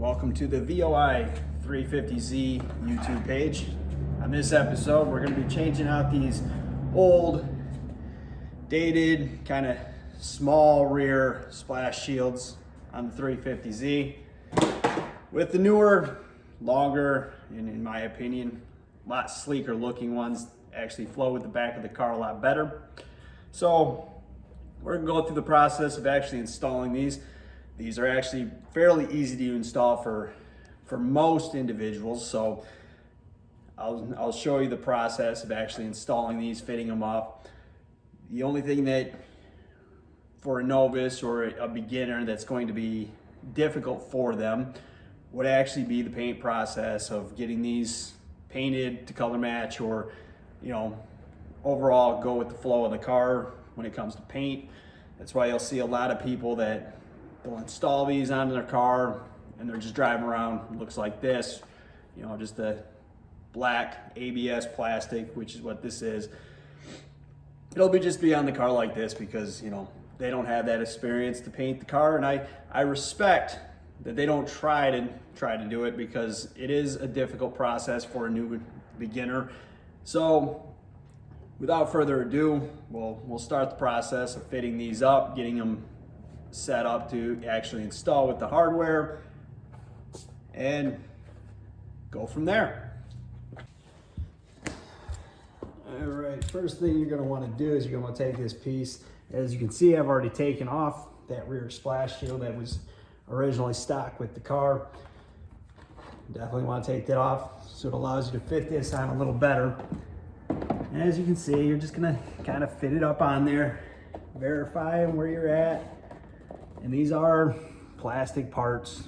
Welcome to the VOI 350Z YouTube page. On this episode, we're going to be changing out these old, dated, kind of small rear splash shields on the 350Z with the newer, longer, and in my opinion, a lot sleeker looking ones. Actually flow with the back of the car a lot better. So we're going to go through the process of actually installing these. These are actually fairly easy to install for most individuals. So I'll show you the process of actually installing these, fitting them up. The only thing that for a novice or a beginner that's going to be difficult for them would actually be the paint process of getting these painted to color match, or overall go with the flow of the car when it comes to paint. That's why you'll see a lot of people that they'll install these onto their car and they're just driving around. It looks like this, just a black ABS plastic, which is what this is. It'll just be on the car like this because they don't have that experience to paint the car, and I respect that they don't try to do it because it is a difficult process for a new beginner. So without further ado, we'll start the process of fitting these up, getting them set up to actually install with the hardware, and go from there. All right, first thing you're going to want to do is you're going to want to take this piece. As you can see, I've already taken off that rear splash shield that was originally stock with the car. Definitely want to take that off so it allows you to fit this on a little better. And as you can see, you're just gonna kind of fit it up on there, verify where you're at. And these are plastic parts.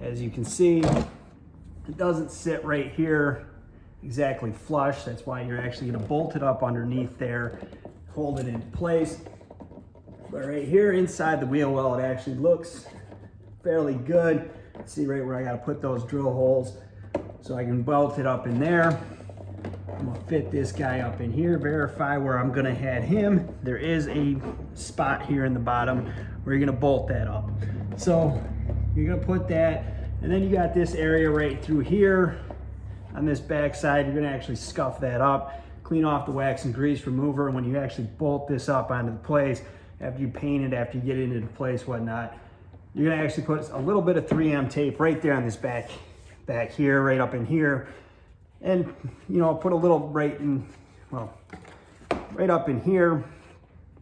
As you can see, it doesn't sit right here exactly flush. That's why you're actually gonna bolt it up underneath there, hold it into place. But right here inside the wheel well, it actually looks fairly good. See right where I gotta put those drill holes so I can bolt it up in there. I'm gonna fit this guy up in here, verify where I'm gonna head him. There is a spot here in the bottom where you're gonna bolt that up. So you're gonna put that, and then you got this area right through here on this back side. You're gonna actually scuff that up, clean off the wax and grease remover, and when you actually bolt this up onto the place, after you paint it, after you get it into place, whatnot, you're gonna actually put a little bit of 3M tape right there on this back here, right up in here. And put a little right up in here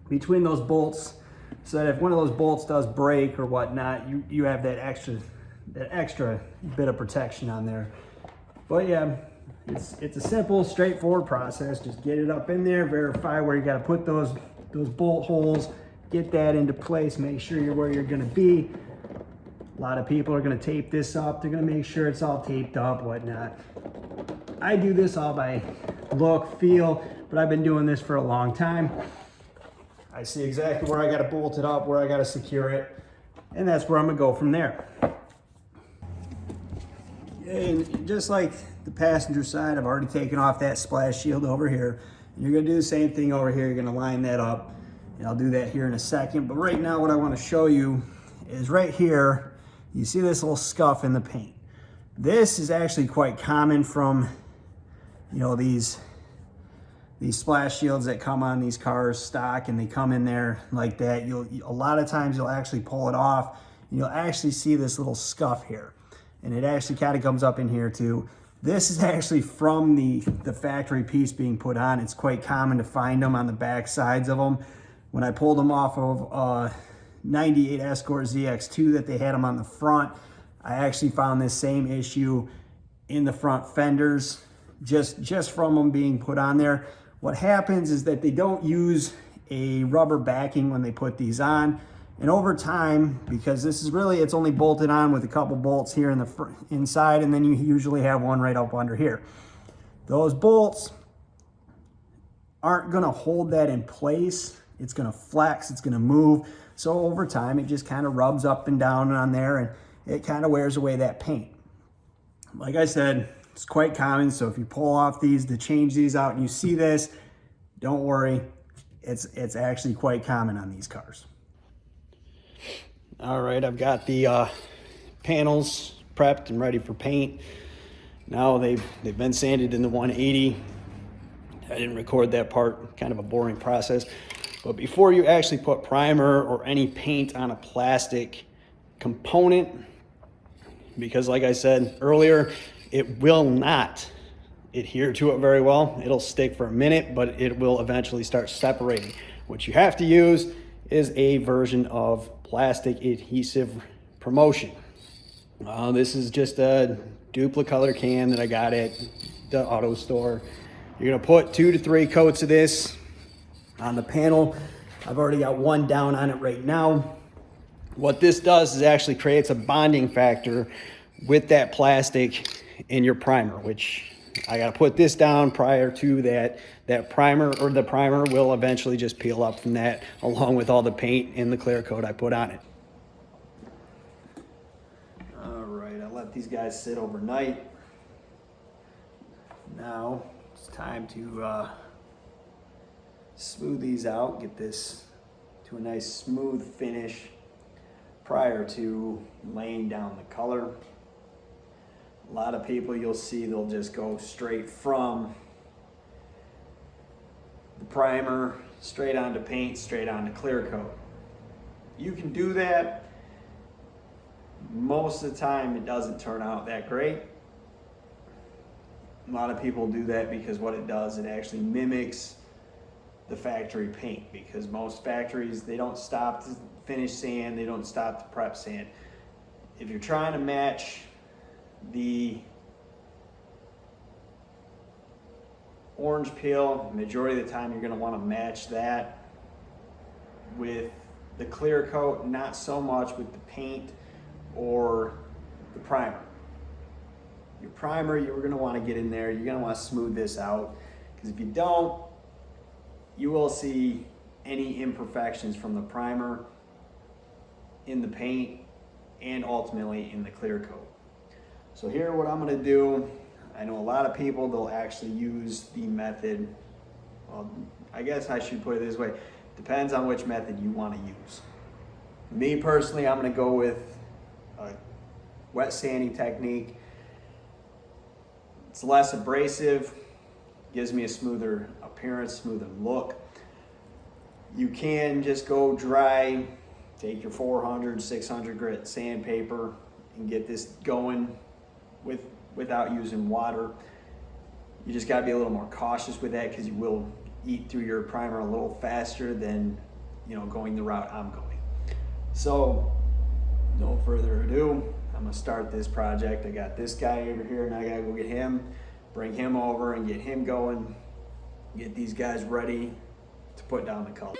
between those bolts, so that if one of those bolts does break or whatnot, you have that extra bit of protection on there. But yeah, it's a simple, straightforward process. Just get it up in there, verify where you got to put those bolt holes, get that into place, make sure you're where you're going to be. A lot of people are going to tape this up. They're going to make sure it's all taped up, whatnot. I do this all by look, feel, but I've been doing this for a long time. I see exactly where I got to bolt it up, where I got to secure it, and that's where I'm going to go from there. And just like the passenger side, I've already taken off that splash shield over here. You're going to do the same thing over here. You're going to line that up, and I'll do that here in a second. But right now what I want to show you is right here, you see this little scuff in the paint. This is actually quite common from these splash shields that come on these cars stock, and they come in there like that. A lot of times you'll actually pull it off, and you'll actually see this little scuff here, and it actually kind of comes up in here too. This is actually from the factory piece being put on. It's quite common to find them on the back sides of them. When I pulled them off of 98 Escort ZX2 that they had them on the front, I actually found this same issue in the front fenders, just from them being put on there. What happens is that they don't use a rubber backing when they put these on, and over time, because this is it's only bolted on with a couple bolts here in the inside, and then you usually have one right up under here. Those bolts aren't gonna hold that in place. It's gonna flex, it's gonna move. So over time, it just kind of rubs up and down on there, and it kind of wears away that paint. Like I said, it's quite common. So if you pull off these to change these out and you see this, don't worry. It's actually quite common on these cars. All right, I've got the panels prepped and ready for paint. Now they've been sanded in the 180. I didn't record that part, kind of a boring process. But before you actually put primer or any paint on a plastic component, because like I said earlier, it will not adhere to it very well. It'll stick for a minute, but it will eventually start separating. What you have to use is a version of plastic adhesive promotion. This is just a Duplicolor can that I got at the auto store. You're gonna put 2 to 3 coats of this on the panel. I've already got one down on it right now. What this does is actually creates a bonding factor with that plastic in your primer, which I gotta put this down prior to that primer, or the primer will eventually just peel up from that, along with all the paint and the clear coat I put on it. All right, I let these guys sit overnight. Now it's time to smooth these out, get this to a nice smooth finish prior to laying down the color. A lot of people you'll see, they'll just go straight from the primer, straight onto paint, straight onto clear coat. You can do that. Most of the time it doesn't turn out that great. A lot of people do that because what it does, it actually mimics the factory paint, because most factories, they don't stop to finish sand, they don't stop to prep sand. If you're trying to match the orange peel, majority of the time you're going to want to match that with the clear coat, not so much with the paint or the primer. Your primer, you're going to want to get in there, you're going to want to smooth this out, because if you don't, you will see any imperfections from the primer in the paint and ultimately in the clear coat. So here what I'm going to do, I know a lot of people, they'll actually use the method, well, I guess I should put it this way, depends on which method you want to use. Me personally, I'm going to go with a wet sanding technique. It's less abrasive, gives me a smoother appearance, smoother look. You can just go dry, take your 400, 600 grit sandpaper and get this going without using water. You just gotta be a little more cautious with that, because you will eat through your primer a little faster than, you know, going the route I'm going. So no further ado, I'm gonna start this project. I got this guy over here, and I gotta go get him, bring him over and get him going, get these guys ready to put down the color.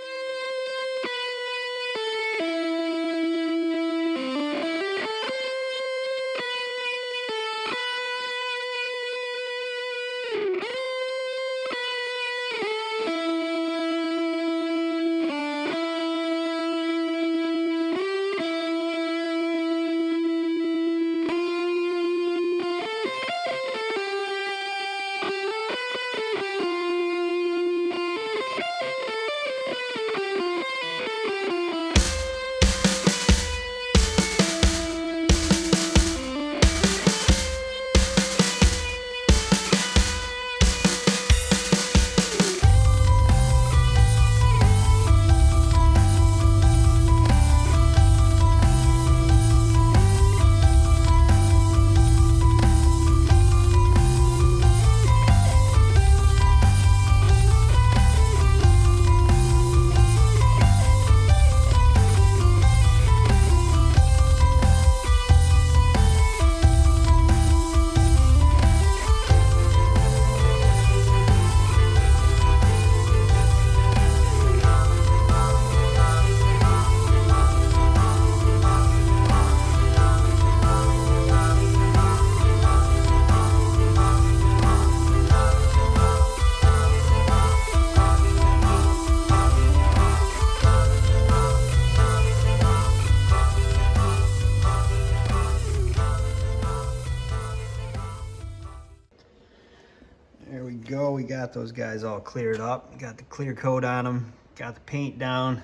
There we go, we got those guys all cleared up. Got the clear coat on them, got the paint down,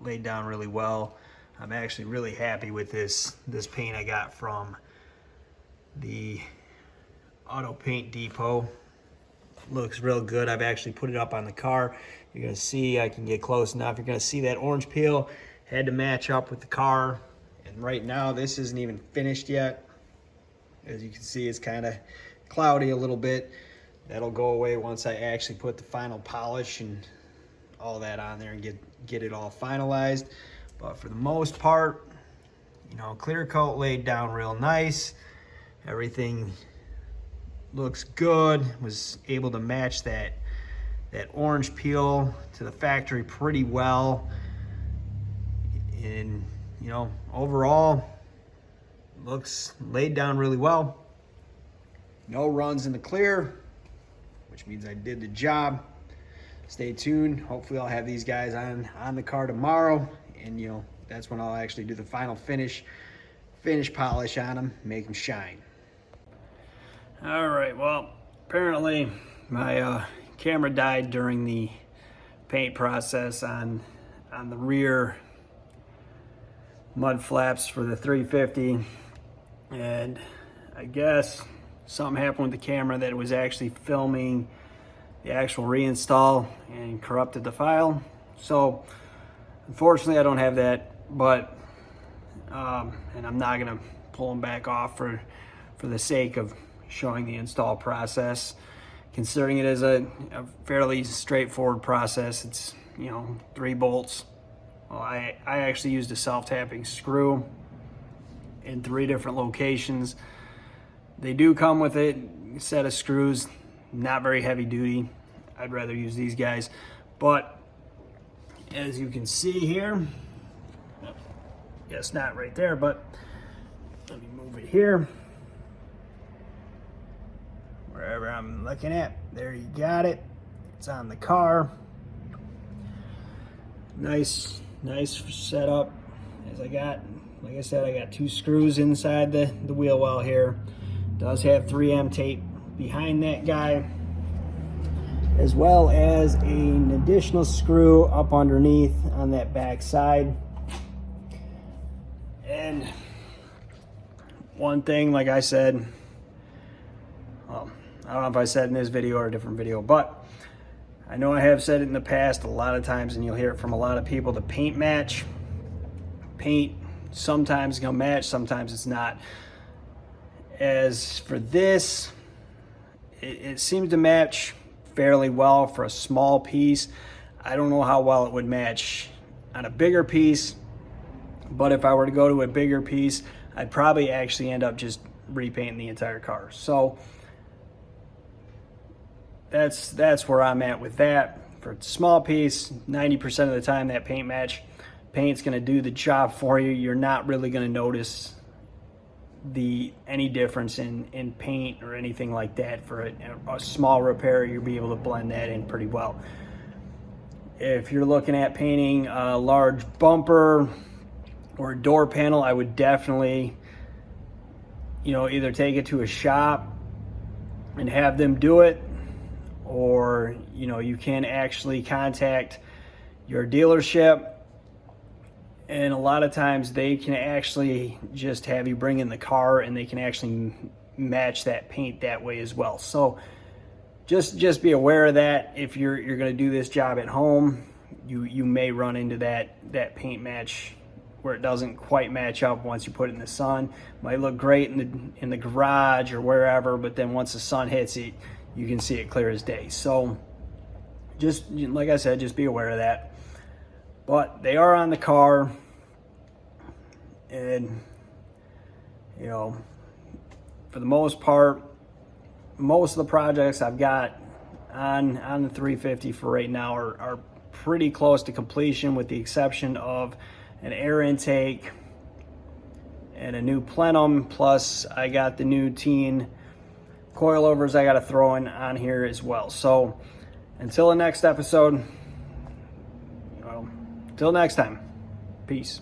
laid down really well. I'm actually really happy with this paint I got from the Auto Paint Depot. Looks real good. I've actually put it up on the car. You're gonna see, I can get close enough. You're gonna see that orange peel had to match up with the car. And right now, this isn't even finished yet. As you can see, it's kind of cloudy a little bit. That'll go away once I actually put the final polish and all that on there and get it all finalized. But for the most part, you know, clear coat laid down real nice. Everything looks good. Was able to match that orange peel to the factory pretty well. And, you know, overall, looks laid down really well. No runs in the clear, which means I did the job. Stay tuned. Hopefully I'll have these guys on the car tomorrow, and you know, that's when I'll actually do the final finish polish on them, make them shine. All right, well, apparently my camera died during the paint process on the rear mud flaps for the 350, and I guess something happened with the camera that it was actually filming the actual reinstall and corrupted the file. So unfortunately I don't have that, but and I'm not gonna pull them back off for the sake of showing the install process, considering it is a fairly straightforward process. It's, you know, 3 bolts. Well, I actually used a self-tapping screw in 3 different locations. They do come with a set of screws, not very heavy duty. I'd rather use these guys, but as you can see here, it's not right there, but let me move it here. Wherever I'm looking at, there you got it. It's on the car. Nice setup. As like I said, I got 2 screws inside the wheel well here. Does have 3M tape behind that guy, as well as an additional screw up underneath on that back side. And one thing, like I said, well, I don't know if I said in this video or a different video, but I know I have said it in the past a lot of times, and you'll hear it from a lot of people, the paint match. Paint sometimes is gonna match, sometimes it's not. As for this, it seems to match fairly well for a small piece. I don't know how well it would match on a bigger piece, but if I were to go to a bigger piece, I'd probably actually end up just repainting the entire car. So that's where I'm at with that. For a small piece, 90% of the time that paint's gonna do the job for you. You're not really gonna notice any difference in paint or anything like that. For a small repair, you'll be able to blend that in pretty well. If you're looking at painting a large bumper or a door panel, I would definitely, you know, either take it to a shop and have them do it, or, you know, you can actually contact your dealership, and a lot of times they can actually just have you bring in the car and they can actually match that paint that way as well. So just be aware of that. If you're going to do this job at home, you may run into that paint match where it doesn't quite match up once you put it in the sun. Might look great in the garage or wherever, but then once the sun hits it, you can see it clear as day. So just like I said, just be aware of that. But they are on the car, and you know, for the most part, most of the projects I've got on the 350 for right now are pretty close to completion, with the exception of an air intake and a new plenum, plus I got the new teen coilovers I got to throw in on here as well. So until the next episode, till next time, peace.